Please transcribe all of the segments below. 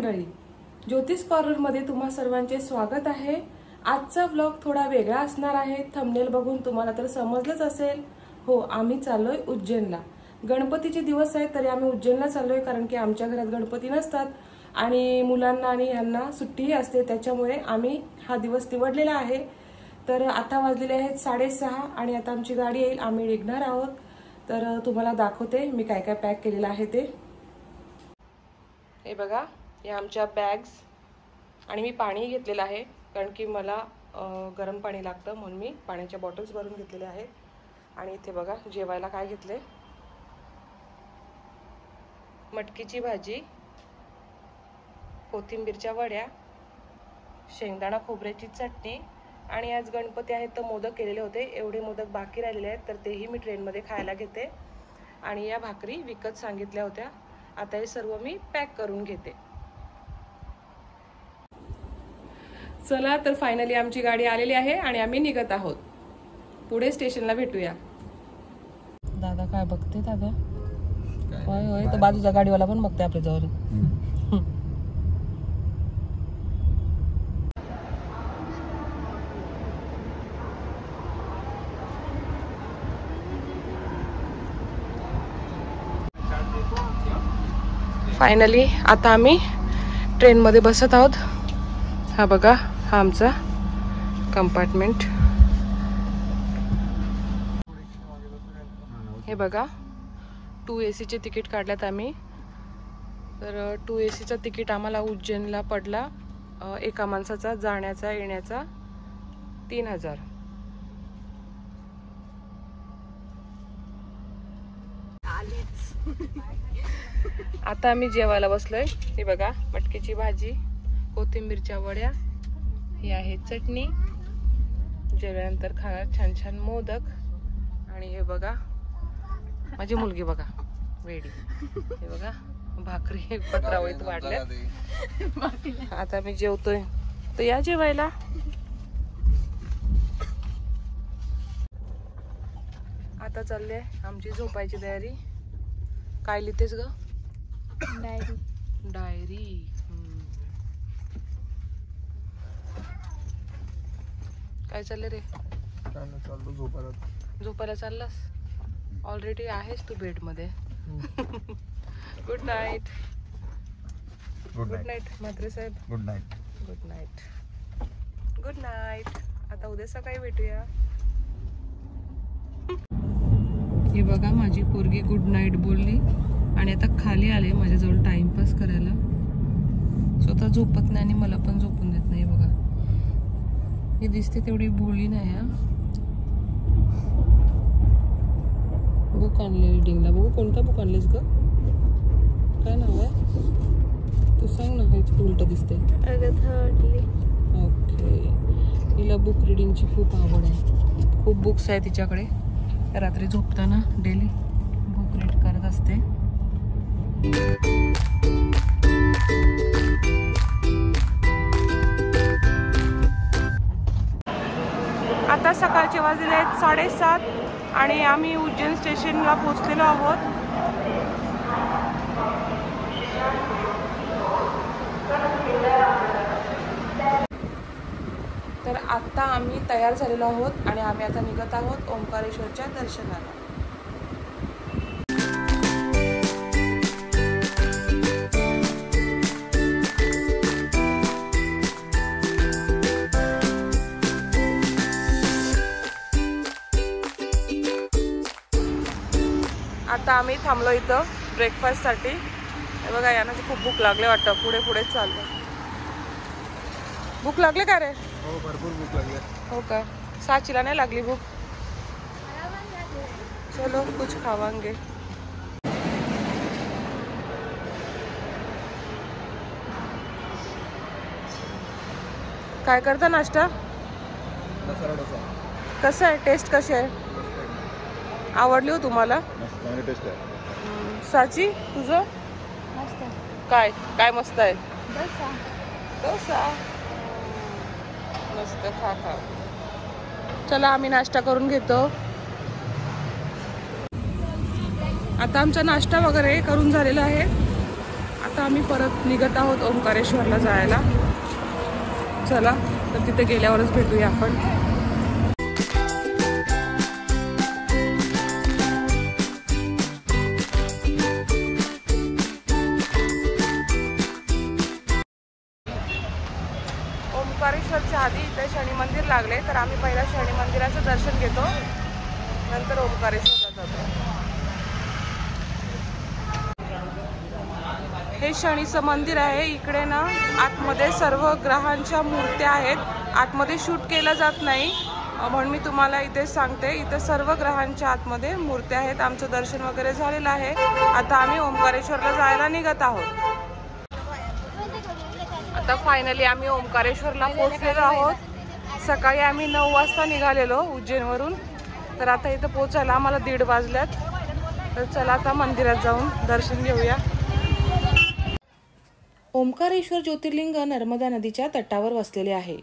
मंडळी, ज्योतिष कॉर्नरमध्ये तुम्हा सर्वांचे स्वागत आहे। आजचा व्लॉग थोडा वेगळा असणार आहे। थंबनेल बघून तुम्हाला तर समजलंच असेल। हो, आम्ही चाललोय उज्जैनला। गणपतीचे दिवस आहेत तरी आम्ही उज्जैनला चाललोय, कारण की आमच्या घरात गणपती नसतात आणि मुलांना आणि ह्यांना सुट्टी असते, त्याच्यामुळे आम्ही हा दिवस निवडलेला आहे। तर आता वाजलेले आहेत 6:30 आणि आता आमची गाडी येईल, आम्ही निघणार आहोत। तर तुम्हाला दाखवते मी काय काय पॅक केलेलं आहे ते। हे बघा, या आमच्या बॅग्स आणि मी पाणी घेतलेलं आहे, कारण की मला गरम पाणी लागतं म्हणून मी पाण्याच्या बॉटल्स भरून घेतलेल्या आहेत। आणि इथे बघा जेवायला काय घेतले, मटकीची भाजी, कोथिंबीरच्या वड्या, शेंगदाणा खोबऱ्याची चटणी आणि आज गणपती आहेत तर मोदक केलेले होते, एवढे मोदक बाकी राहिलेले आहेत तर तेही मी ट्रेनमध्ये खायला घेते। आणि या भाकरी विकत सांगितल्या होत्या, आता हे सर्व मी पॅक करून घेते। चला तर फायनली आमची गाडी आलेली आहे आणि आम्ही निघत आहोत। पुढे स्टेशनला भेटूया। दादा काय बघते दादा? होय होय, तर बाजूचा गाडीवाला पण बघते आपल्या जवळ। फायनली आता आम्ही ट्रेनमध्ये बसत आहोत। हा बघा, हा आमचा कंपार्टमेंट। हे बघा, 2 AC चे तिकीट काढल्यात आम्ही। तर 2 AC तिकीट आम्हाला उज्जैनला पडला एका माणसाचा जाण्याचा येण्याचा 3000। आता आम्ही जेवायला बसलोय। हे बघा, मटकीची भाजी, कोथिंबीरच्या वड्या, ही आहे चटणी, जेवल्यानंतर खाणार छान छान मोदक। आणि हे बघा माझी मुलगी बघा वेडी, हे बघा भाकरी पत्रावळीत वाढल्या। आता मी जेवतोय, तर या जेवायला। आता चालले आमची झोपायची तयारी। काय लिहितेस ग? डायरी। डायरी। काय चालले रे? चाललो झोपायला। झोपायला चाललास? ऑलरेडी आहेस तू बेड मध्ये। Good night. Good night Mhatre साहेब। Good night. Good night. Good night. आता उद्या सकाळी भेटूया। हे बघा, माझी पोरगी गुड नाईट बोलली आणि आता खाली आले माझ्याजवळ टाइमपास करायला। स्वतः झोपत नाही आणि मला पण झोपून देत नाही। बघा, ही दिसते तेवढी भोळी नाही। हा, बुक आणले रीडिंगला। बघू कोणता बुक आणलेस ग? काय नाव आहे? तू सांग ना, हेच उलट दिसते। ओके, हिला बुक रीडिंगची खूप आवड आहे, खूप बुक्स आहे तिच्याकडे। रात्री झोपताना डेली बुक रीड करत असते। आता सकाळचे वाजले आहेत 7:30 आणि आम्ही उज्जैन स्टेशनला पोहोचलेलो आहोत। तर आता आम्ही तयार झालेलो आहोत आणि आम्ही आता निघत आहोत ओंकारेश्वरच्या दर्शनाला। आता आम्ही थांबलो इथं ब्रेकफास्टसाठी। हे बघा, यांना खूप भूक लागले वाटतं, पुढे पुढेच चाललं। भूक लागले का रे? हो, भरपूर भूक लागली। हो का? साचीला नाही लागली भूक? चलो कुछ खावांगे। काय करता नाश्ता? मसाला डोसा। कसं आहे? टेस्ट कशी आहे? आवडली हो तुम्हाला? चांगली टेस्ट आहे। साची तुझं? मस्त। काय काय मस्त आहे? डोसा। डोसा मस्त, खा खा। चला आम्ही नाश्ता करून घेतो। आता आमचा नाश्ता वगैरे करून झालेला आहे आता आम्ही परत निघत आहोत ओंकारेश्वरला जायला. चला तर तिथे गेल्यावरच भेटूया आपण. ओंकारेश्वरच्या आधी इथे शनी मंदिर लागले, तर आम्ही पहिला शनी मंदिराचं दर्शन घेतो, नंतर ओंकारेश्वरला जातो. हे शनीचं मंदिर आहे. इकडे ना आतमध्ये सर्व ग्रहांच्या मूर्त्या आहेत. आतमध्ये शूट केलं जात नाही म्हणून मी तुम्हाला इथे सांगते. इथे सर्व ग्रहांच्या आतमध्ये मूर्त्या आहेत. आमचं दर्शन वगैरे झालेलं आहे. आता आम्ही ओंकारेश्वरला जायला निघत आहोत. आता फायनली आम्ही ओंकारेश्वरला पोहोचलेलो आहोत. सकाळी आम्ही 9 वाजता निघालेलो उज्जैनवरून, तर आता इथं पोहोचायला आम्हाला 1:30 वाजल्यात. तर चला आता मंदिरात जाऊन दर्शन घेऊया. ओंकारेश्वर ज्योतिर्लिंग नर्मदा नदीच्या तटावर वसलेले आहे.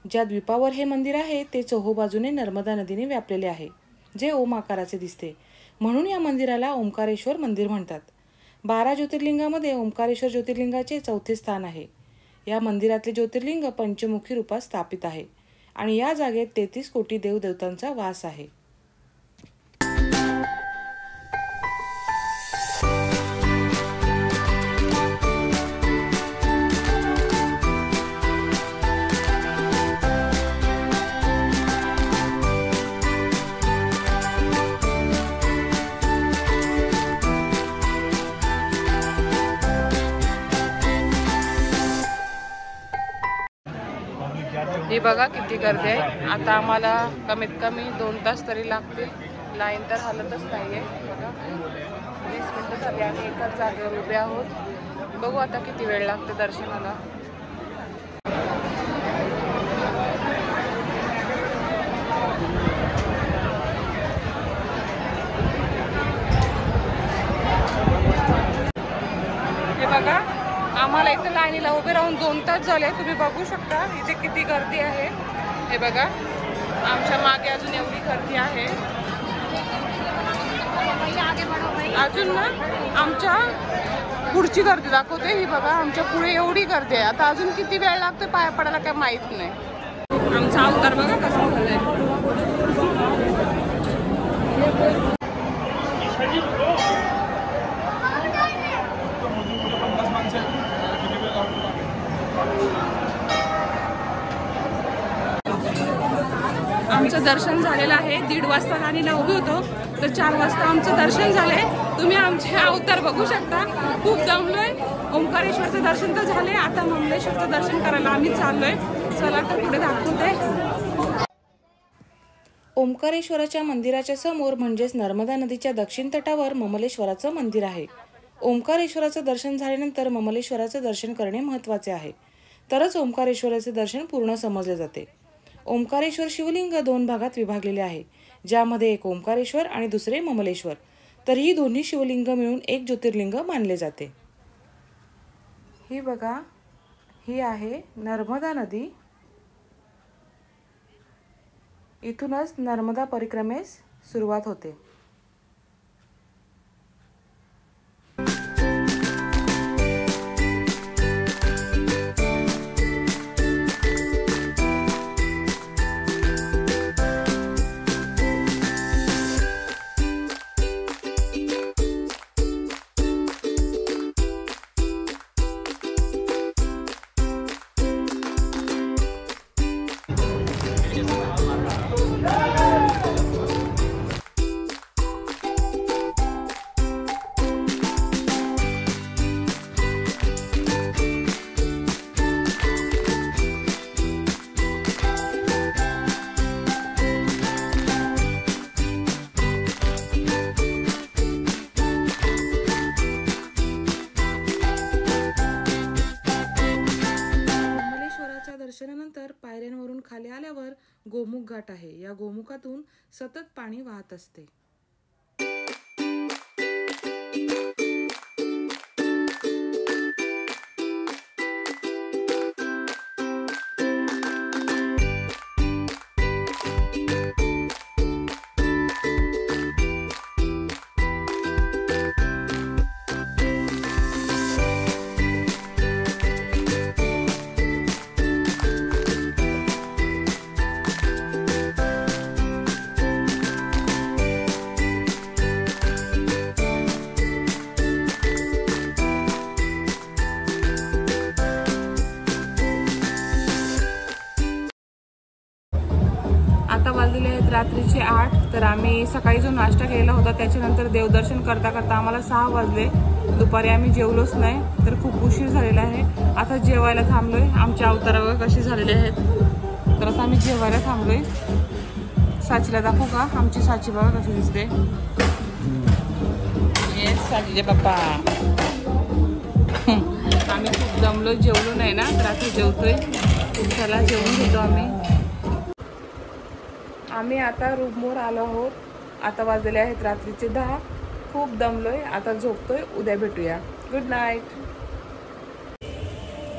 ज्या द्वीपावर हे मंदिर आहे ते चोहोबाजूने नर्मदा नदीने व्यापलेले आहे, जे ओम आकाराचे दिसते. म्हणून या मंदिराला ओंकारेश्वर मंदिर म्हणतात. 12 ज्योतिर्लिंगामध्ये ओंकारेश्वर ज्योतिर्लिंगाचे 4थे स्थान आहे. या मंदिरातले ज्योतिर्लिंग पंचमुखी रूपात स्थापित आहे आणि या जागेत 33 कोटी देवदेवतांचा वास आहे. ही बघा किती गर्दी आहे. आता आम्हाला कमीत कमी 2 तास तरी लागतील. लाईन तर हलतच नाहीये. बघा 20 मिनिटं झाली आणि एकाच जागेवर उभे आहोत. बघू आता किती वेळ लागते दर्शनाला. हे बघा आम्हाला इथे लाईनीला उभे राहून 2 तास झाले. तुम्ही बघू शकता इथे किती गर्दी आहे. हे बघा आमच्या मागे अजून एवढी गर्दी आहे. अजून ना आमच्या पुढची गर्दी दाखवते. ही बघा आमच्या पुढे एवढी गर्दी आहे. आता अजून किती वेळ लागतो पाया पडायला काय माहित नाही. आमचा अवतार बघा कसा झालाय. आमचं दर्शन झालेलं आहे. 1:30 वाजता लाईनीला उभे होतो, तर 4 वाजता आमचं दर्शन झाले. तुम्ही आमचे अवतार बघू शकता. खूप दमलोय. ओंकारेश्वरचं दर्शन तर झाले. आता ममलेश्वरचं दर्शन करायला आम्ही चाललोय. चला तर पुढे दाखवते. ओंकारेश्वराच्या मंदिराच्या समोर म्हणजेच नर्मदा नदीच्या दक्षिण तटावर ममलेश्वराचं मंदिर आहे. ओंकारेश्वराचं दर्शन झाल्यानंतर ममलेश्वराचं दर्शन करणे महत्त्वाचे आहे, तरच ओंकारेश्वराचे दर्शन पूर्ण समजले जाते. ओंकारेश्वर शिवलिंग 2 भागात विभागलेले आहे, ज्यामध्ये एक ओंकारेश्वर आणि दुसरे ममलेश्वर. तर ही दोन्ही शिवलिंग मिळून एक ज्योतिर्लिंग मानले जाते. ही बघा ही आहे नर्मदा नदी. इथूनच नर्मदा परिक्रमेस सुरुवात होते. दर्शनानंतर पायऱ्यांवरून खाली आल्यावर गोमुख घाट आहे. या गोमुखातून सतत पाणी वाहत असते. वाजलेले आहेत रात्रीचे 8. तर आम्ही सकाळी जो नाश्ता केलेला होता त्याच्यानंतर देवदर्शन करता करता आम्हाला 6 वाजले. दुपारी आम्ही जेवलोच नाही तर खूप उशीर झालेला आहे. आता जेवायला थांबलोय. आमच्या अवतारावर कसे झालेले आहेत तर आता आम्ही जेवायला थांबलोय. साचीला दाखवू का? आमची साची बघा कशी दिसते. येस साचीचे पप्पा. आम्ही खूप दमलो, जेवलो नाही ना तर आता जेवतोय. चला जेवून घेतो आम्ही आता रूमवर आलो आहोत. आता वाजलेले आहेत रात्रीचे 10. खूप दमलोय, आता झोपतोय. उद्या भेटूया. Good night.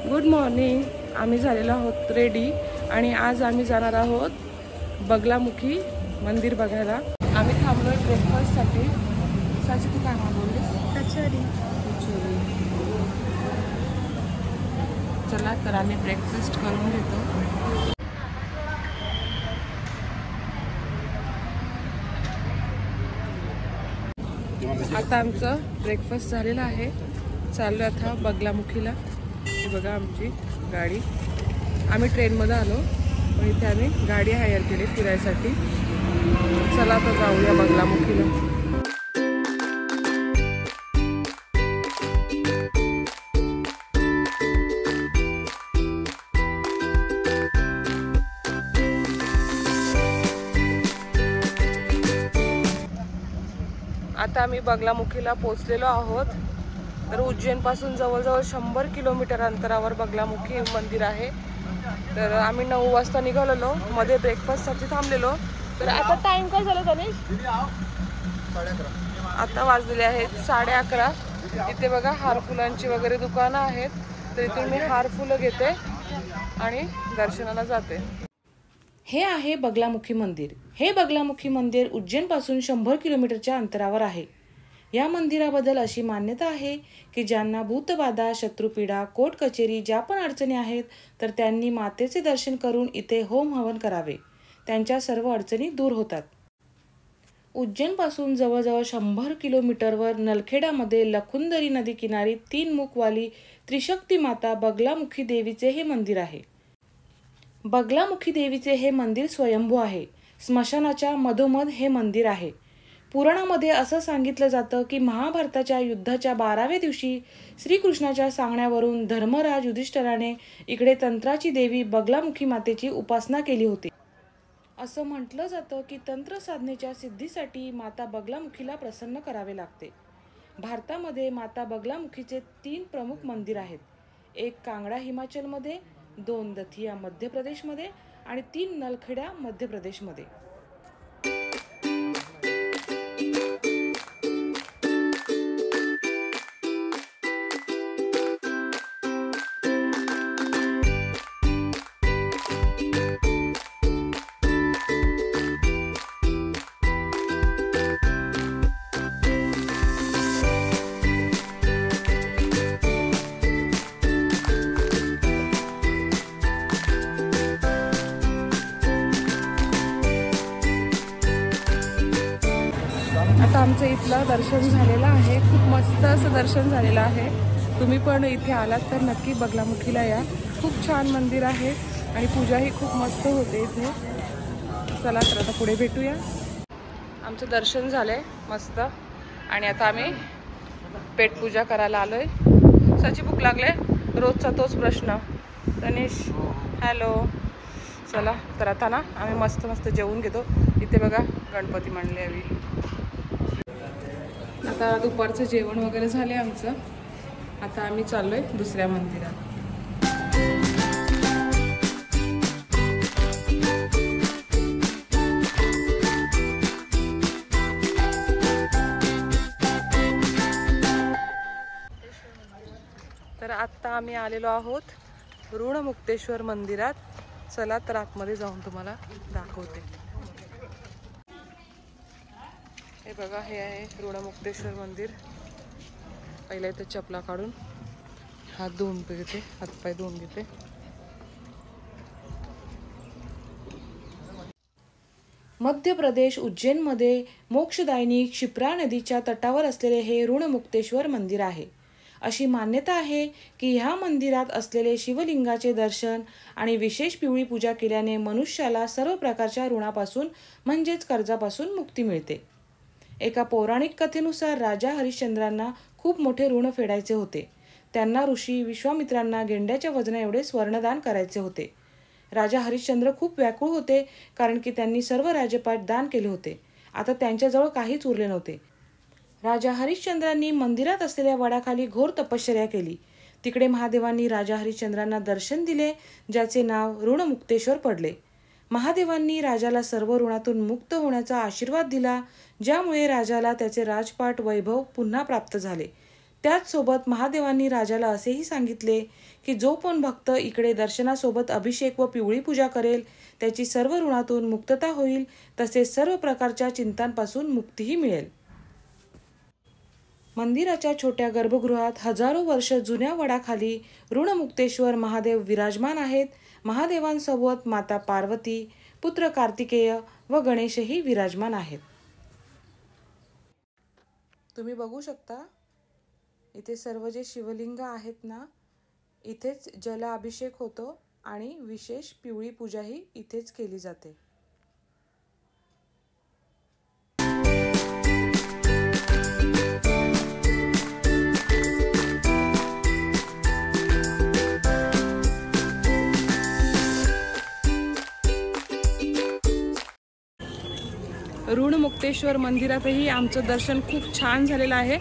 Good morning. आम्ही झालेलो आहोत रेडी आणि आज आम्ही जाणार आहोत बगलामुखी मंदिर बघायला. आम्ही थांबलोय ब्रेकफास्टसाठी. साची तू काय बोललीस? कचोरी. चला तर आम्ही ब्रेकफास्ट करून घेतो. आता आमचं ब्रेकफास्ट झालेलं आहे. चाललो आता बगलामुखीला. बघा आमची गाडी. आम्ही ट्रेनमध्ये आलो पण इथे आम्ही गाडी हायर केली फिरायसाठी. चला आता जाऊया बगलामुखीला. आता आम्ही बगलामुखीला पोहोचलेलो आहोत. तर उज्जैनपासून जवळजवळ 100 किलोमीटर अंतरावर बगलामुखी मंदिर आहे. तर आम्ही 9 वाजता निघालेलो. मध्ये ब्रेकफास्टसाठी थांबलेलो. तर आता टाइम काय झाला गणेश? 11:30. आता वाजलेले आहेत 11:30. इथे बघा हार फुलांची वगैरे दुकानं आहेत. तर इथून मी हार फुलं घेते आणि दर्शनाला जाते. हे आहे बगलामुखी मंदिर. हे बगलामुखी मंदिर उज्जैनपासून 100 किलोमीटरच्या अंतरावर आहे. या मंदिराबद्दल अशी मान्यता आहे की ज्यांना भूतबाधा, शत्रुपीडा, कोर्ट कचेरी ज्या पण अडचणी आहेत तर त्यांनी मातेचे दर्शन करून इथे होम हवन करावे. त्यांच्या सर्व अडचणी दूर होतात. उज्जैनपासून जवळजवळ 100 किलोमीटरवर नलखेडामध्ये लखुंदरी नदी किनारी 3 मुखवाली त्रिशक्ती माता बगलामुखी देवीचे हे मंदिर आहे. बगलामुखी देवीचे हे मंदिर स्वयंभू आहे. स्मशानाच्या मधोमध हे मंदिर आहे. पुराणामध्ये असं सांगितलं जातं की महाभारताच्या युद्धाच्या 12व्या दिवशी श्रीकृष्णाच्या सांगण्यावरून धर्मराज युधिष्ठिराने इकडे तंत्राची देवी बगलामुखी मातेची उपासना केली होती. असं म्हटलं जातं की तंत्र साधनेच्या सिद्धीसाठी माता बगलामुखीला प्रसन्न करावे लागते. भारतामध्ये माता बगलामुखीचे 3 प्रमुख मंदिर आहेत. 1 कांगडा हिमाचलमध्ये, 2 दथिया मध्य प्रदेशमध्ये आणि 3 नलखेडा मध्य प्रदेशमध्ये. आता आमचं इथलं दर्शन झालेलं आहे. खूप मस्त असं दर्शन झालेलं आहे. तुम्ही पण इथे आलात तर नक्की बगलामुखीला या. खूप छान मंदिर आहे आणि पूजाही खूप मस्त होते इथे. चला तर आता पुढे भेटूया. आमचं दर्शन झालंय मस्त आणि आता आम्ही पेटपूजा करायला आलोय. सची भूक लागले? रोजचा तोच प्रश्न. गणेश हॅलो. चला तर आता ना आम्ही मस्त मस्त जेवून घेतो. इथे बघा गणपती मांडले हवी. आता दुपारचं जेवण वगैरे झाले आमचं. आता आम्ही चाललोय दुसऱ्या मंदिरात. तर आता आम्ही आलेलो आहोत ऋणमुक्तेश्वर मंदिरात. चला तर आतमध्ये जाऊन तुम्हाला दाखवते. हे बघा हे आहे ऋणमुक्तेश्वर मंदिर. पहिला इथे चपला काढून हात धुवून घेते, हातपाय धुवून घेते. मध्य प्रदेश उज्जैनमध्ये मोक्षदायिनी क्षिप्रा नदीच्या तटावर असलेले हे ऋणमुक्तेश्वर मंदिर आहे. अशी मान्यता आहे की ह्या मंदिरात असलेले शिवलिंगाचे दर्शन आणि विशेष पिवळी पूजा केल्याने मनुष्याला सर्व प्रकारच्या ऋणापासून म्हणजेच कर्जापासून मुक्ती मिळते. एका पौराणिक कथेनुसार राजा हरिश्चंद्रांना खूप मोठे ऋण फेडायचे होते. त्यांना ऋषी विश्वामित्रांना गेंड्याच्या वजना एवढे स्वर्णदान करायचे होते. राजा हरिश्चंद्र खूप व्याकुळ होते, कारण की त्यांनी सर्व राज्यपाट दान केले होते. आता त्यांच्याजवळ काहीच उरले नव्हते. राजा हरिश्चंद्रांनी मंदिरात असलेल्या वडाखाली घोर तपश्चर्या केली. तिकडे महादेवांनी राजा हरिश्चंद्रांना दर्शन दिले, ज्याचे नाव ऋणमुक्तेश्वर पडले. महादेवांनी राजाला सर्व ऋणातून मुक्त होण्याचा आशीर्वाद दिला, ज्यामुळे राजाला त्याचे राजपाट वैभव पुन्हा प्राप्त झाले. त्याचसोबत महादेवांनी राजाला असेही सांगितले की जो पण भक्त इकडे दर्शनासोबत अभिषेक व पिवळी पूजा करेल त्याची सर्व ऋणातून मुक्तता होईल, तसेच सर्व प्रकारच्या चिंतांपासून मुक्तीही मिळेल. मंदिराच्या छोट्या गर्भगृहात हजारो वर्ष जुन्या वडाखाली ऋणमुक्तेश्वर महादेव विराजमान आहेत. महादेवांसोबत माता पार्वती, पुत्र कार्तिकेय व गणेशही विराजमान आहेत. तुम्ही बघू शकता इथे सर्व जे शिवलिंग आहेत ना, इथेच जलाभिषेक होतो आणि विशेष पिवळी पूजाही इथेच केली जाते. ऋणमुक्तेश्वर मंदिरातही आमचं दर्शन खूप छान झालेलं आहे.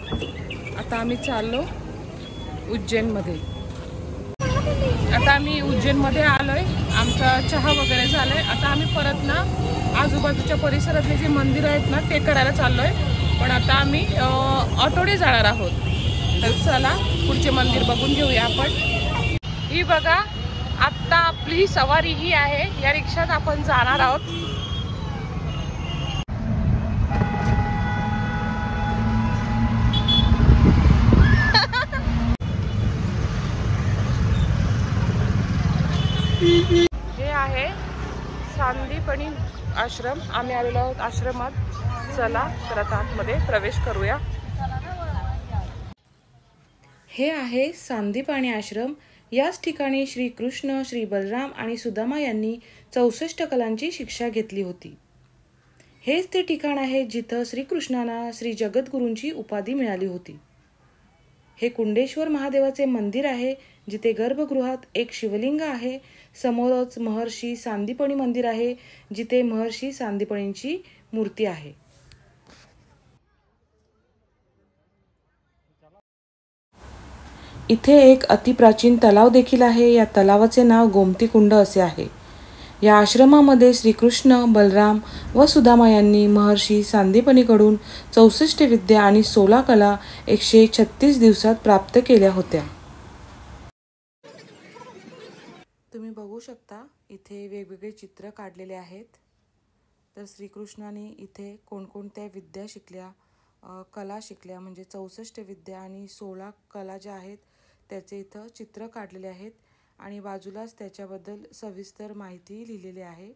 आता आम्ही चाललो उज्जैनमध्ये. आता आम्ही उज्जैनमध्ये आलोय. आमचा चहा वगैरे झालाय. आता आम्ही परत ना आजूबाजूच्या परिसरातले जे मंदिर आहेत ना ते करायला चाललोय. पण आता आम्ही ऑटोने जाणार आहोत. तर चला पुढचे मंदिर बघून घेऊया आपण. ही बघा, आत्ता आपली सवारी ही आहे. या रिक्षात आपण जाणार आहोत. हे आहे सांदीपनी आश्रम. आम्ही आलेलो आहोत आश्रमात. चला तर आता आतमध्ये प्रवेश करूया. हे आहे सांदीपनी आश्रम. याच ठिकाणी श्री कृष्ण, श्री बलराम आणि सुदामा यांनी 64 कलांची शिक्षा घेतली होती. हेच ते ठिकाण आहे जिथं श्रीकृष्णांना श्री जगद्गुरूंची उपाधी मिळाली होती. हे कुंडेश्वर महादेवाचे मंदिर आहे, जिथे गर्भगृहात एक शिवलिंग आहे. समोरच महर्षी सांदीपनी मंदिर आहे, जिथे महर्षी सांदीपनींची मूर्ती आहे. इथे एक अतिप्राचीन तलाव देखील आहे. या तलावाचे नाव गोमती कुंड असे आहे. या आश्रमामध्ये श्रीकृष्ण, बलराम व सुदामा यांनी महर्षी सांदीपनीकडून 64 विद्या आणि 16 कला 136 दिवसात प्राप्त केल्या होत्या. तुम्ही बघू शकता इथे वेगवेगळे चित्र काढलेले आहेत. तर श्रीकृष्णाने इथे कोणकोणत्या विद्या शिकल्या, कला शिकल्या, म्हणजे 64 विद्या आणि 16 कला ज्या आहेत त्याचे इथं चित्र काढलेले आहेत. आणि बाजूलाच त्याच्याबद्दल सविस्तर माहिती लिहिलेली आहे.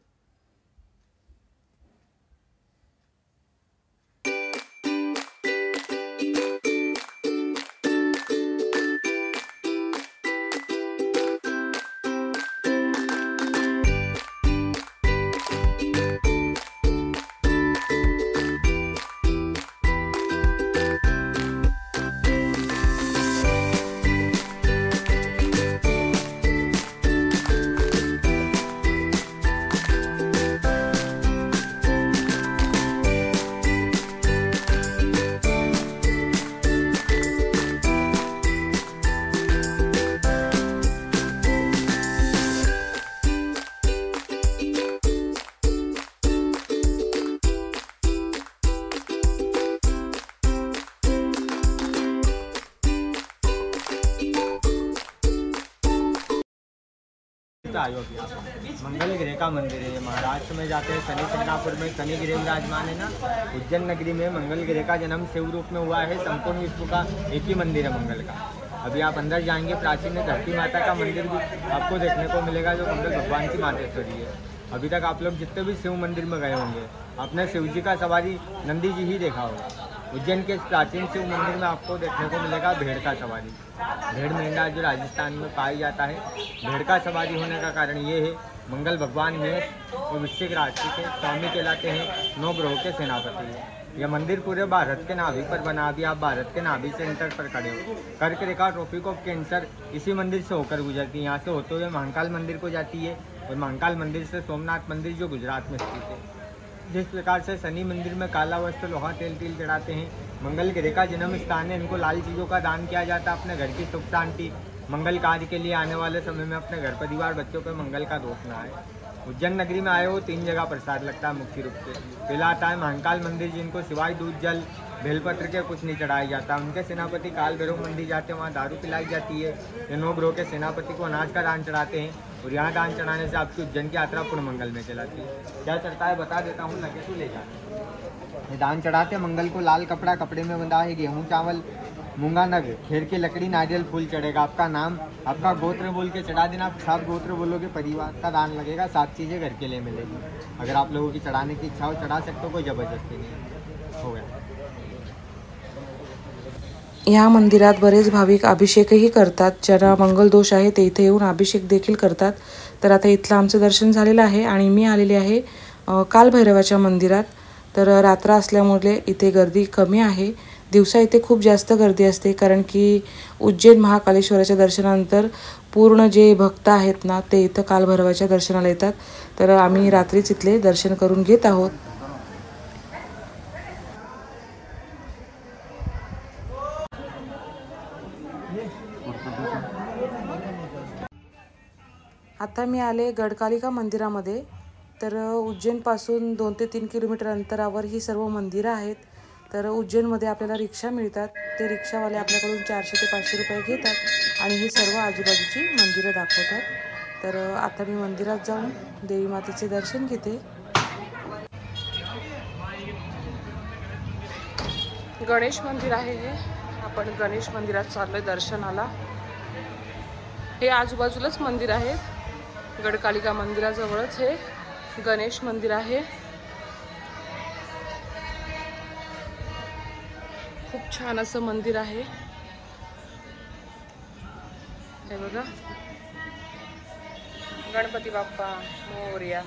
अयोध्या मंगलगिरी का मंदिर है। महाराष्ट्र में जाते हैं शनि सिंगापुर में शनिगिरी विराजमान है ना। उज्जैन नगरी में मंगलगिरी का जन्म शिव रूप में हुआ है। संपूर्ण विश्व का एक ही मंदिर है मंगल का। अभी आप अंदर जाएंगे, प्राचीन धरती माता का मंदिर भी आपको देखने को मिलेगा, जो मंगल भगवान की मातेश्वरी है। अभी तक आप लोग जितने भी शिव मंदिर में गए होंगे, आपने शिव जी का सवारी नंदी जी ही देखा होगा। उज्जैन के इस प्राचीन शिव मंदिर में आपको देखने को मिलेगा भेड़ का सवारी। भेड़ मेंढा जो राजस्थान में पाई जाता है, भेड़ का सवारी होने का कारण ये है, मंगल भगवान मेष और वृश्चिक राशि के स्वामी कहलाते हैं, 9 ग्रहों के सेनापति हैं। यह मंदिर पूरे भारत के नाभि पर बना। अभी आप भारत के नाभि सेंटर पर खड़े हो। कर्क रेखा ट्रॉपिक ऑफ कैंसर इसी मंदिर से होकर गुजरती है। यहाँ से होते हुए महाकाल मंदिर को जाती है और महाकाल मंदिर से सोमनाथ मंदिर जो गुजरात में स्थित है। जिस प्रकार से शनि मंदिर में काला वस्त्र लोहा तेल तिल चढ़ाते हैं, मंगल ग्रह का जन्म स्थान है, इनको लाल चीज़ों का दान किया जाता है अपने घर की सुख शांति मंगल कार्य के लिए। आने वाले समय में अपने घर परिवार बच्चों पर मंगल का दोष ना आए। उज्जैन नगरी में आए हो 3 जगह प्रसाद लगता है मुख्य रूप से। पहला आता है महाकाल मंदिर, जिनको सिवाय दूध जल बेलपत्र के कुछ नहीं चढ़ाया जाता। उनके सेनापति काल भैरव मंदिर जाते हैं, वहाँ दारू पिलाई जाती है। ये 9 ग्रहों के सेनापति को अनाज का दान चढ़ाते हैं और यहाँ दान चढ़ाने से आपकी उज्जैन की यात्रा पूर्ण मंगल में चलाती है। क्या चढ़ता है बता देता हूँ, लगे तो ले जाना। ये दान चढ़ाते हैं मंगल को लाल कपड़ा, कपड़े में बंधा है गेहूँ चावल मूंगा नग, खेर की लकड़ी, नारियल फूल चढ़ेगा। आपका नाम आपका गोत्र बोल के चढ़ा देना। आप 7 गोत्र बोलोगे, परिवार का दान लगेगा, 7 चीज़ें घर के लिए मिलेगी। अगर आप लोगों की चढ़ाने की इच्छा हो चढ़ा सकते हो, कोई ज़बरदस्ती नहीं। हो गया। या मंदिरात बरेच भाविक अभिषेकही करतात. ज्यांना मंगल दोष आहे ते इथे येऊन अभिषेक देखील करतात. तर आता इथलं आमचं दर्शन झालेलं आहे आणि मी आलेले आहे कालभैरवाच्या मंदिरात. तर रात्र असल्यामुळे इथे गर्दी कमी आहे. दिवसा इथे खूप जास्त गर्दी असते, कारण की उज्जैन महाकालेश्वराच्या दर्शनानंतर पूर्ण जे भक्त आहेत ना ते इथं कालभैरवाच्या दर्शनाला येतात. तर आम्ही रात्रीच इथले दर्शन करून घेत आहोत. आता मी आले गडकालिका मंदिरामध्ये. तर उज्जैनपासून 2 ते 3 किलोमीटर अंतरावर ही सर्व मंदिरं आहेत. तर उज्जैनमध्ये आपल्याला रिक्षा मिळतात. ते रिक्षावाले आपल्याकडून 400 ते 500 रुपये घेतात आणि ही सर्व आजूबाजूची मंदिरं दाखवतात. तर आता मी मंदिरात जाऊन देवी मातेचे दर्शन घेते. गणेश मंदिर आहे हे. आपण गणेश मंदिरात चाललोय दर्शनाला. हे आजूबाजूलाच मंदिर आहे. गडकालिका मंदिराजवळच हे गणेश मंदिर आहे. खूप छान असं मंदिर आहे. हे बघा, गणपती बाप्पा मोरया.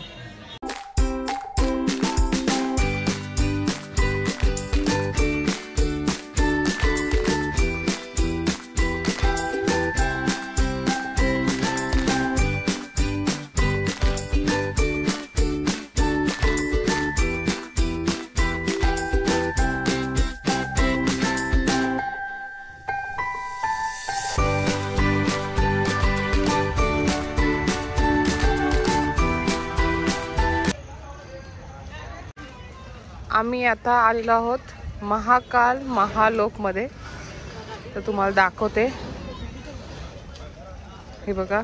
आम्ही आता आलेलो आहोत महाकाल महालोकमध्ये. तर तुम्हाला दाखवते. हे बघा,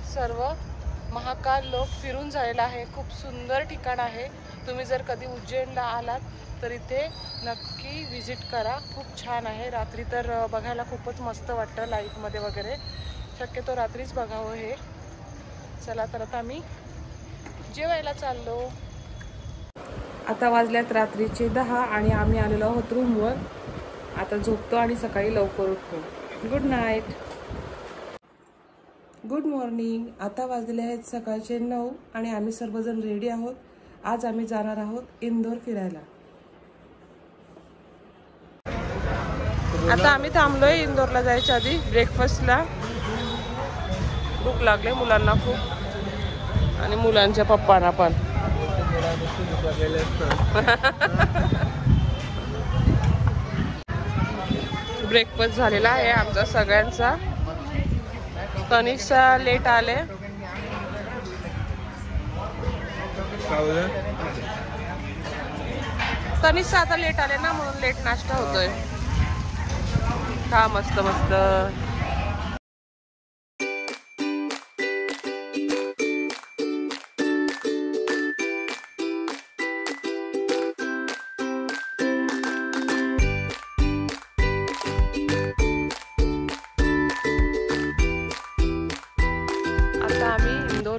सर्व महाकाल लोक फिरून झालेला आहे. खूप सुंदर ठिकाण आहे. तुम्ही जर कधी उज्जैनला आलात तर इथे नक्की विजिट करा. खूप छान आहे. रात्री तर बघायला खूपच मस्त वाटतं लाईटमध्ये वगैरे. शक्यतो रात्रीच बघावं हे. चला तर आता आम्ही जेवायला चाललो. आता वाजल्यात रात्रीचे 10 आणि आम्ही आलेलो आहोत रूमवर. आता झोपतो आणि सकाळी लवकर उठतो. Good night. Good morning. आता वाजले आहेत सकाळचे 9 आणि आम्ही सर्वजण रेडी आहोत. आज आम्ही जाणार आहोत इंदोर फिरायला. आता आम्ही थांबलोय इंदोरला जायच्या आधी ब्रेकफास्टला. भूक लागले मुलांना खूप आणि मुलांच्या पप्पांना पण. ब्रेकफास्ट झालेला आहे आमचा सगळ्यांचा. तनिषा लेट आले. तनिषा आता लेट आले ना म्हणून लेट नाश्ता होतोय. खा मस्त मस्त.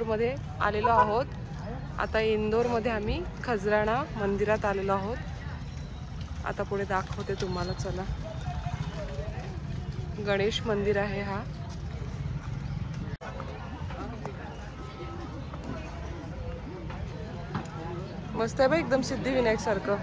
मध्ये आलेलो आहोत. आता इंदोरमध्ये आम्ही खजराणा मंदिरात आलेलो आहोत. आता पुढे दाखवते तुम्हाला. चला, गणेश मंदिर आहे हा. मस्त आहे बा, एकदम सिद्धिविनायक सारखं.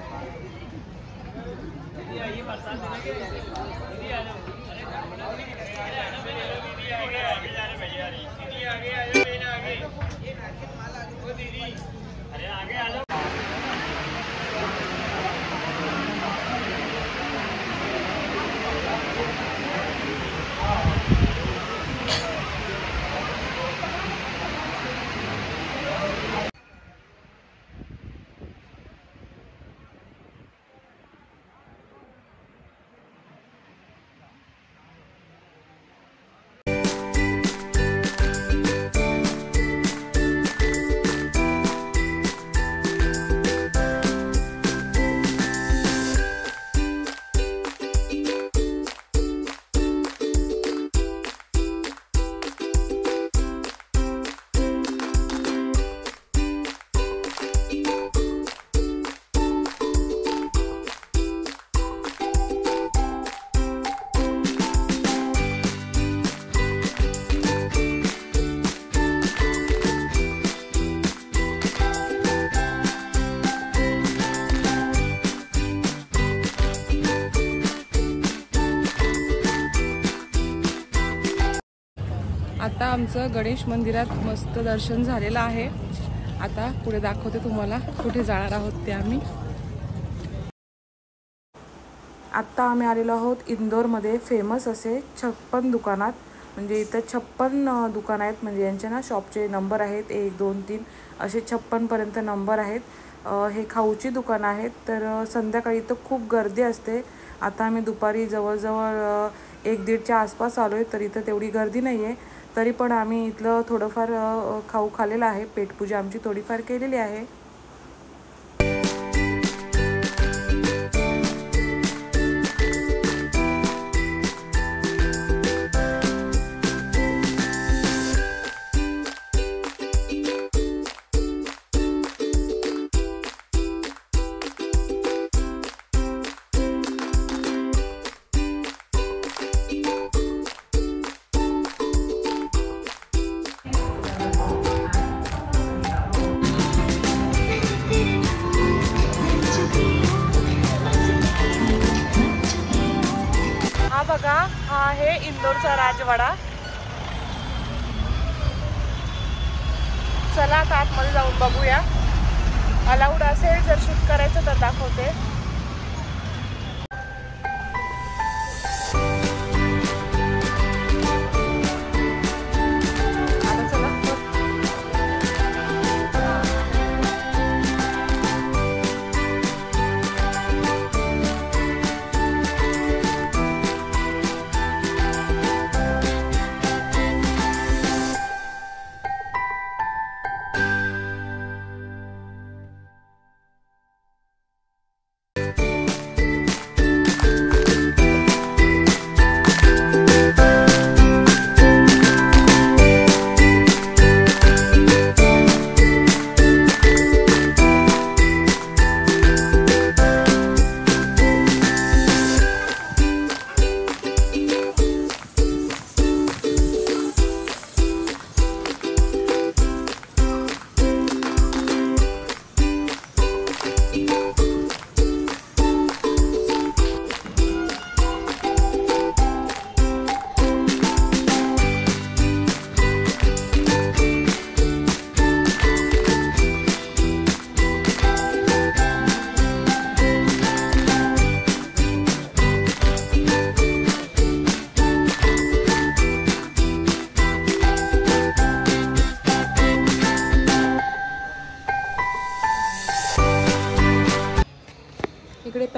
आता आमचं गणेश मंदिरात मस्त दर्शन झालेलं आहे. आता पुढे दाखवते तुम्हाला कुठे जाणार आहोत ते आम्ही. आत्ता आम्ही आलेलो आहोत इंदोरमध्ये फेमस असे 56 दुकानात. म्हणजे इथं 56 दुकान आहेत. म्हणजे यांचे ना शॉपचे नंबर आहेत 1, 2, 3 असे 56 पर्यंत नंबर आहेत. हे खाऊची दुकानं आहेत. तर संध्याकाळी इथं खूप गर्दी असते. आता आम्ही दुपारी जवळजवळ 1-1:30च्या आसपास आलो आहे. तर इथं तेवढी गर्दी नाही आहे. तरी पण आम्ही इथलं थोडंफार खाऊ खाल्लेलं आहे. पेटपूजा आमची थोडीफार केलेली आहे. बघा, हा आहे इंदोरचा राजवाडा. चला आता आतमध्ये जाऊन बघूया. अलाउड असेल जर शूट करायचं तर दाखवते.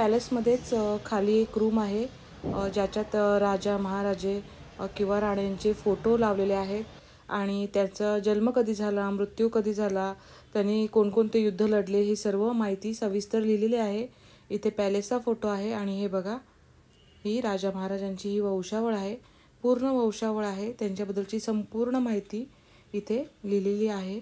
पॅलेसमध्येच खाली एक रूम आहे ज्याच्यात राजा महाराजे किंवा राण्यांचे फोटो लावलेले आहेत आणि त्याचा जन्म कधी झाला, मृत्यू कधी झाला, त्यांनी कोणकोणते युद्ध लढले ही सर्व माहिती सविस्तर लिहिलेली आहे. इथे पॅलेसचा फोटो आहे आणि हे बघा, ही राजा महाराजांची ही वंशावळ आहे, पूर्ण वंशावळ आहे, त्यांच्याबद्दलची संपूर्ण माहिती इथे लिहिलेली आहे.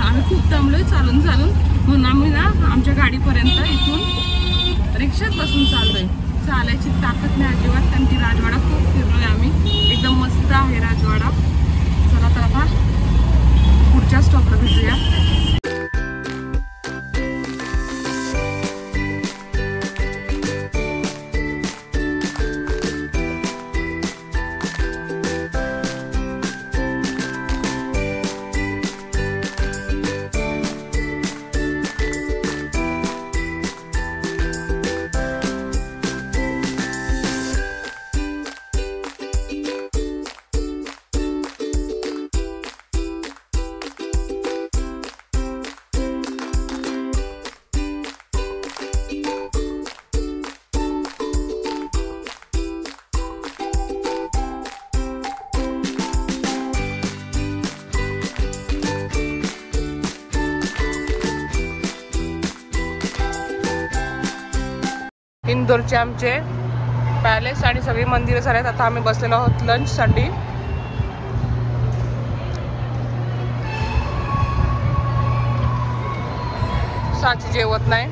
आम्ही खूप दमलोय चालून म्हणून आम्ही ना आमच्या गाडीपर्यंत इथून रिक्षात बसून चाललोय. चालायची ताकद नाही अजिबात, कारण की राजवाडा खूप फिरलोय आम्ही, एकदम मस्त आहे राजवाडा. चला तर आता पुढच्या स्टॉपला भेटूया. इंदोरचे आमचे पॅलेस आणि सगळी मंदिरं झाल्यात. आता आम्ही बसलेलो आहोत लंचसाठी. साची जेवत नाही,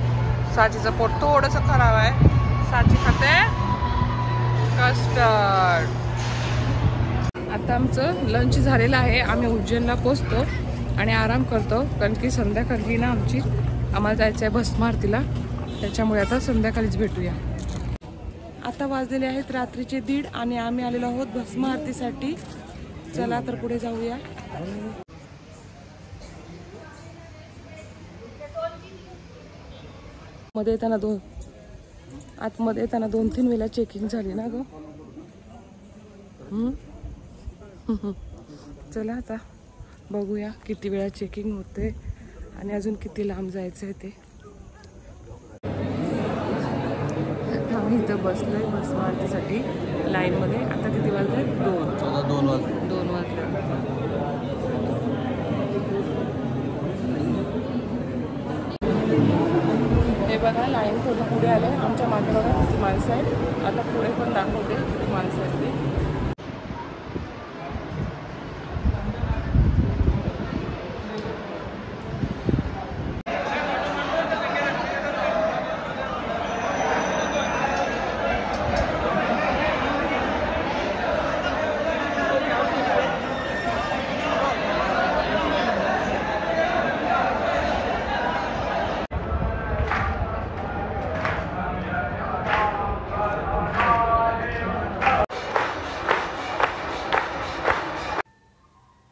साचीचं पोट थोडंसं खराब आहे. साची खाते कस्टर्ड. आता आमचं लंच झालेलं आहे, आम्ही उज्जैनला पोचतो आणि आराम करतो, कारण की संध्याकाळी ना आम्हाला जायचं आहे भस्म आरतीला, त्याच्यामुळे आता संध्याकाळीच भेटूया. आता वाजलेले आहेत रात्रीचे 1:30 आणि आम्ही आलेलो आहोत भस्म आरतीसाठी. चला तर पुढे जाऊया. आतमध्ये येताना 2-3 वेळा चेकिंग झाली ना ग. चला आता बघूया किती वेळा चेकिंग होते आणि अजून किती लांब जायचं आहे ते. आम्ही इथं बसलोय भस्म आरतीसाठी लाईनमध्ये. आता किती वाजले? 2 वाजले. हे बघा, लाईन थोडी पुढे आले. आमच्या मागे बघा किती माणसं आहेत. आता पुढे पण दाखवते किती माणसं आहेत ते.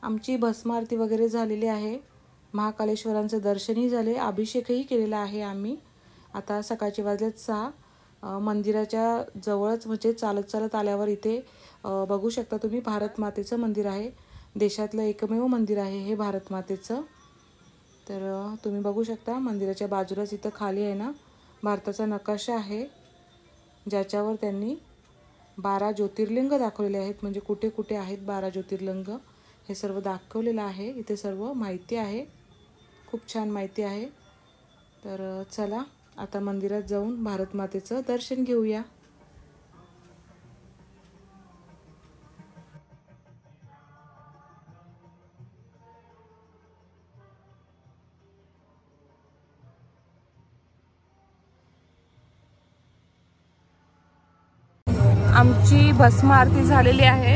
आमची भस्म आरती वगैरे झालेली आहे. महाकालेश्वरांचं दर्शनही झाले, अभिषेकही केलेला आहे आम्ही. आता सकाळचे वाजलेत 6. मंदिराच्या जवळच म्हणजे चालत आल्यावर इथे बघू शकता तुम्ही भारत मातेचं मंदिर आहे. देशातलं एकमेव मंदिर आहे हे भारत मातेचं. तर तुम्ही बघू शकता मंदिराच्या बाजूलाच इथं खाली आहे ना भारताचा नकाशा आहे, ज्याच्यावर त्यांनी 12 ज्योतिर्लिंग दाखवलेले आहेत. म्हणजे कुठे कुठे आहेत 12 ज्योतिर्लिंग हे सर्व दाखवलेलं आहे. इथे सर्व माहिती आहे, खूप छान माहिती आहे. तर चला आता मंदिरात जाऊन भारत मातेचं दर्शन घेऊया. आमची भस्म आरती झालेली आहे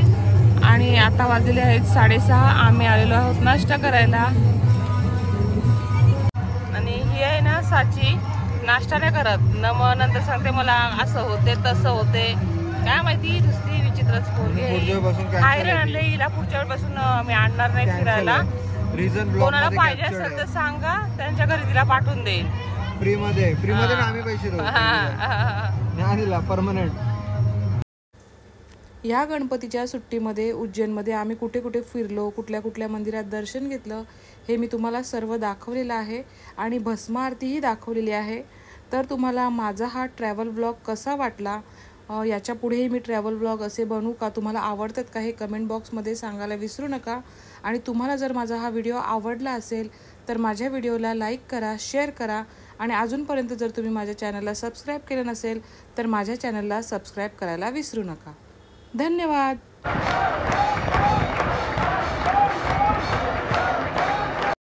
आणि आता वाजलेले आहेत 6:30. आम्ही आलेलो आहोत नाश्ता करायला. आणि ही आहे ना साची, नाश्ता नाही करत न, मग नंतर सांगते मला असं होते तसं होते, काय माहिती दुसरी विचित्रच पोरगी आयरन आणले हिला. पुढच्या वेळपासून मी आणणार नाही फिरायला. कोणाला पाहिजे असेल तर सांगा, त्यांच्या घरी तिला पाठवून देईल फ्री मध्ये आम्ही पैसे देऊ परमनंट. या गणपतीच्या सुट्टीमध्ये उज्जैनमध्ये आम्ही कुठे कुठे फिरलो, कुठल्या कुठल्या मंदिरात दर्शन घेतलं हे मी तुम्हाला सर्व दाखवलेलं आहे आणि भस्म आरतीही दाखवलेली आहे. तर तुम्हाला माझा हा ट्रॅव्हल ब्लॉग कसा वाटला, याच्या पुढेही मी ट्रॅव्हल ब्लॉग असे बनवू का, तुम्हाला आवडतात का हे कमेंट बॉक्समध्ये सांगायला विसरू नका. आणि तुम्हाला जर माझा हा व्हिडिओ आवडला असेल तर माझ्या व्हिडिओला लाईक करा, शेअर करा आणि अजूनपर्यंत जर तुम्ही माझ्या चॅनलला सबस्क्राईब केलं नसेल तर माझ्या चॅनलला सबस्क्राईब करायला विसरू नका. धन्यवाद.